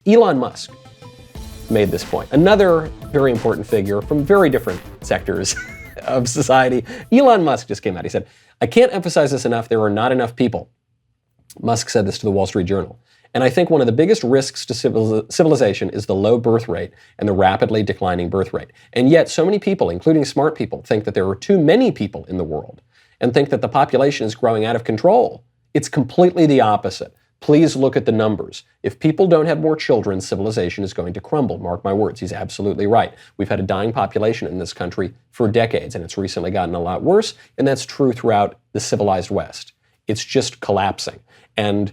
Elon Musk made this point. Another very important figure from very different sectors of society. Elon Musk just came out. He said, "I can't emphasize this enough. There are not enough people." Musk said this to the Wall Street Journal. "And I think one of the biggest risks to civilization is the low birth rate and the rapidly declining birth rate. And yet so many people, including smart people, think that there are too many people in the world and think that the population is growing out of control. It's completely the opposite. Please look at the numbers. If people don't have more children, civilization is going to crumble. Mark my words." He's absolutely right. We've had a dying population in this country for decades, and it's recently gotten a lot worse, and that's true throughout the civilized West. It's just collapsing. And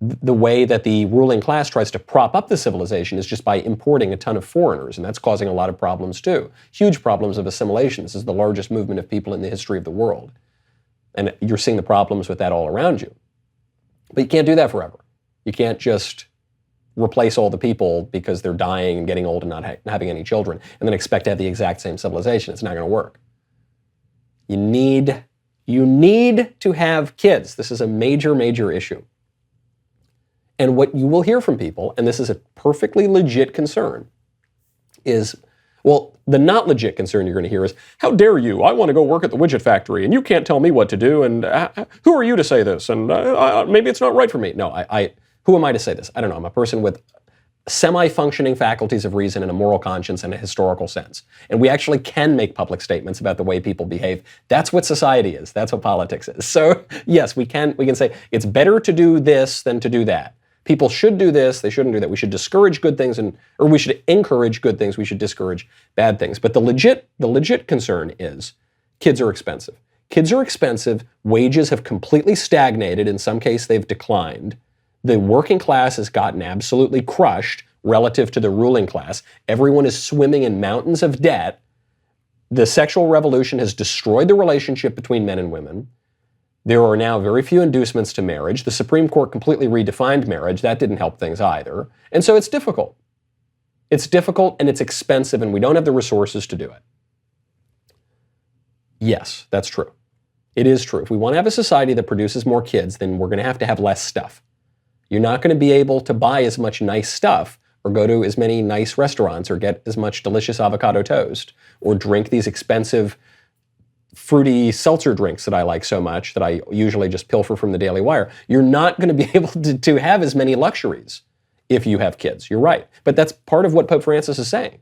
the way that the ruling class tries to prop up the civilization is just by importing a ton of foreigners, and that's causing a lot of problems too. Huge problems of assimilation. This is the largest movement of people in the history of the world. And you're seeing the problems with that all around you. But you can't do that forever. You can't just replace all the people because they're dying and getting old and not having any children, and then expect to have the exact same civilization. It's not going to work. You need to have kids. This is a major, major issue. And what you will hear from people, and this is a perfectly legit concern, is, well, the not legit concern you're going to hear is, "How dare you? I want to go work at the widget factory, and you can't tell me what to do, and who are you to say this? And maybe it's not right for me." No, who am I to say this? I don't know. I'm a person with semi-functioning faculties of reason and a moral conscience and a historical sense. And we actually can make public statements about the way people behave. That's what society is. That's what politics is. So yes, we can say it's better to do this than to do that. People should do this, they shouldn't do that. We should discourage good things or we should encourage good things, we should discourage bad things. But the legit concern is kids are expensive. Kids are expensive, wages have completely stagnated, in some cases they've declined. The working class has gotten absolutely crushed relative to the ruling class. Everyone is swimming in mountains of debt. The sexual revolution has destroyed the relationship between men and women. There are now very few inducements to marriage. The Supreme Court completely redefined marriage. That didn't help things either. And so it's difficult. It's difficult and it's expensive, and we don't have the resources to do it. Yes, that's true. It is true. If we want to have a society that produces more kids, then we're going to have less stuff. You're not going to be able to buy as much nice stuff or go to as many nice restaurants or get as much delicious avocado toast or drink these expensive fruity seltzer drinks that I like so much that I usually just pilfer from the Daily Wire. You're not going to be able to have as many luxuries if you have kids. You're right. But that's part of what Pope Francis is saying.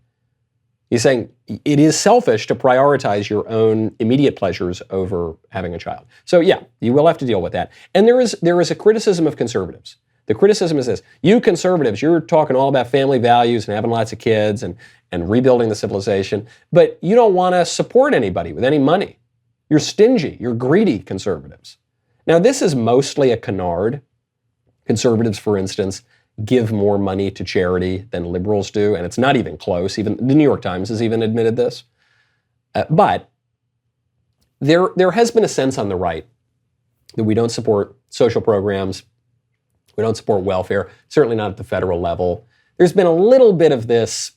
He's saying it is selfish to prioritize your own immediate pleasures over having a child. So yeah, you will have to deal with that. And there is a criticism of conservatives. The criticism is this: you conservatives, you're talking all about family values and having lots of kids and rebuilding the civilization, but you don't want to support anybody with any money. You're stingy, you're greedy conservatives. Now, this is mostly a canard. Conservatives, for instance, give more money to charity than liberals do, and it's not even close. Even the New York Times has even admitted this. But there has been a sense on the right that we don't support social programs, we don't support welfare, certainly not at the federal level. There's been a little bit of this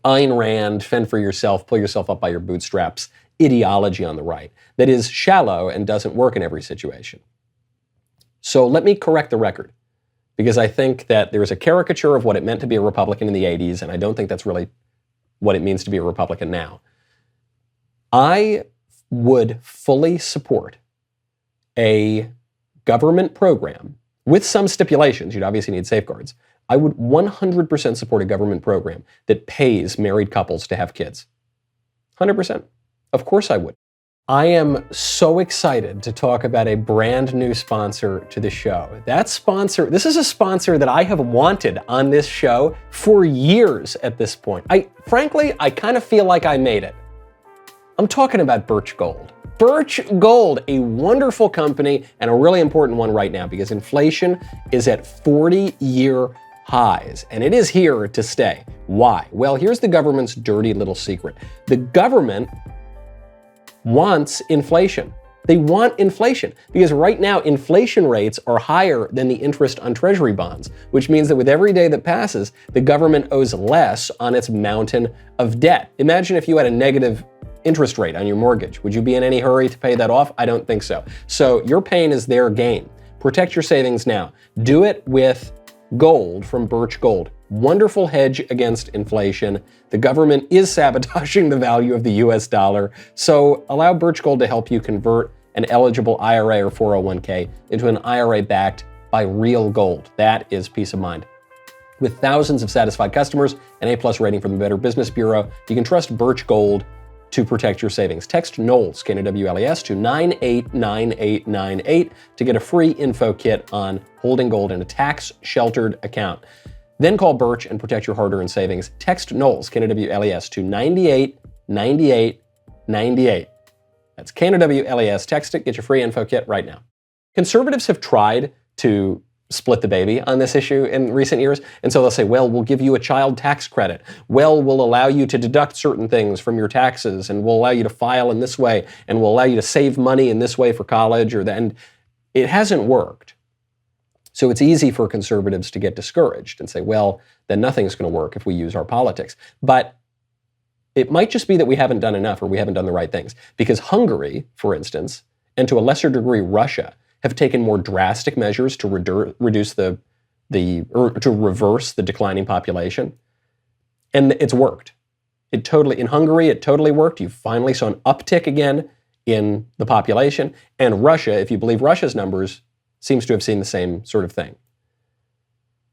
Ayn Rand, fend for yourself, pull yourself up by your bootstraps ideology on the right that is shallow and doesn't work in every situation. So let me correct the record, because I think that there is a caricature of what it meant to be a Republican in the 80s, and I don't think that's really what it means to be a Republican now. I would fully support a government program with some stipulations. You'd obviously need safeguards. I would 100% support a government program that pays married couples to have kids. 100%. Of course I would. I am so excited to talk about a brand new sponsor to the show. This is a sponsor that I have wanted on this show for years at this point. Frankly, I kind of feel like I made it. I'm talking about Birch Gold. Birch Gold, a wonderful company and a really important one right now because inflation is at 40-year highs, and it is here to stay. Why? Well, here's the government's dirty little secret. The government wants inflation. They want inflation because right now inflation rates are higher than the interest on treasury bonds, which means that with every day that passes, the government owes less on its mountain of debt. Imagine if you had a negative interest rate on your mortgage. Would you be in any hurry to pay that off? I don't think so. So your pain is their gain. Protect your savings now. Do it with gold from Birch Gold. wonderful hedge against inflation. The government is sabotaging the value of the US dollar, so allow Birch Gold to help you convert an eligible IRA or 401k into an IRA backed by real gold. That is peace of mind. With thousands of satisfied customers, an A+ rating from the Better Business Bureau, you can trust Birch Gold to protect your savings. Text Knowles, Knowles, to 989898 to get a free info kit on holding gold in a tax-sheltered account. Then call Birch and protect your hard-earned savings. Text Knowles, Knowles, to 989898. That's Knowles. Text it, get your free info kit right now. Conservatives have tried to split the baby on this issue in recent years. And so they'll say, well, we'll give you a child tax credit. Well, we'll allow you to deduct certain things from your taxes, and we'll allow you to file in this way, and we'll allow you to save money in this way for college or that. And it hasn't worked. So it's easy for conservatives to get discouraged and say, well, then nothing's going to work if we use our politics. But it might just be that we haven't done enough or we haven't done the right things. Because Hungary, for instance, and to a lesser degree Russia, have taken more drastic measures to reverse the declining population. And it's worked. In Hungary, it totally worked. You finally saw an uptick again in the population. And Russia, if you believe Russia's numbers, seems to have seen the same sort of thing.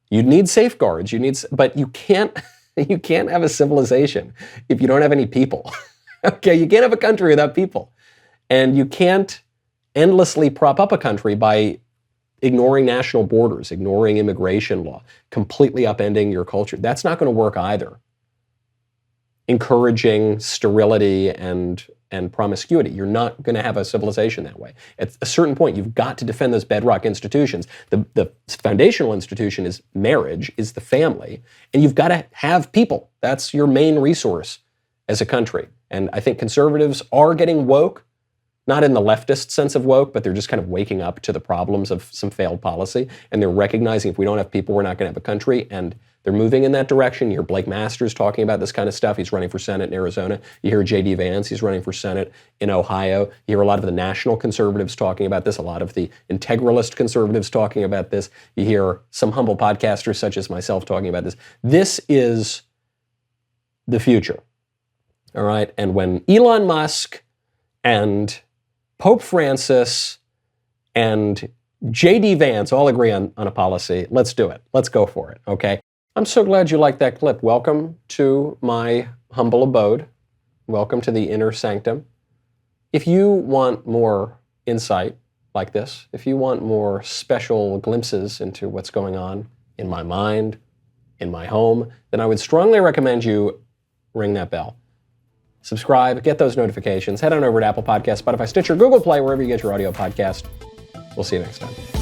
You need safeguards, but you can't have a civilization if you don't have any people. Okay, you can't have a country without people. And you can't endlessly prop up a country by ignoring national borders, ignoring immigration law, completely upending your culture. That's not going to work either. Encouraging sterility and promiscuity. You're not going to have a civilization that way. At a certain point, you've got to defend those bedrock institutions. The foundational institution is marriage, is the family, and you've got to have people. That's your main resource as a country. And I think conservatives are getting woke, not in the leftist sense of woke, but they're just kind of waking up to the problems of some failed policy. And they're recognizing if we don't have people, we're not going to have a country. And they're moving in that direction. You hear Blake Masters talking about this kind of stuff. He's running for Senate in Arizona. You hear J.D. Vance, he's running for Senate in Ohio. You hear a lot of the national conservatives talking about this, a lot of the integralist conservatives talking about this. You hear some humble podcasters such as myself talking about this. This is the future, all right? And when Elon Musk and Pope Francis and J.D. Vance all agree on a policy, let's do it. Let's go for it, okay? I'm so glad you liked that clip. Welcome to my humble abode. Welcome to the inner sanctum. If you want more insight like this, if you want more special glimpses into what's going on in my mind, in my home, then I would strongly recommend you ring that bell. Subscribe, get those notifications, head on over to Apple Podcasts, Spotify, Stitcher, Google Play, wherever you get your audio podcast. We'll see you next time.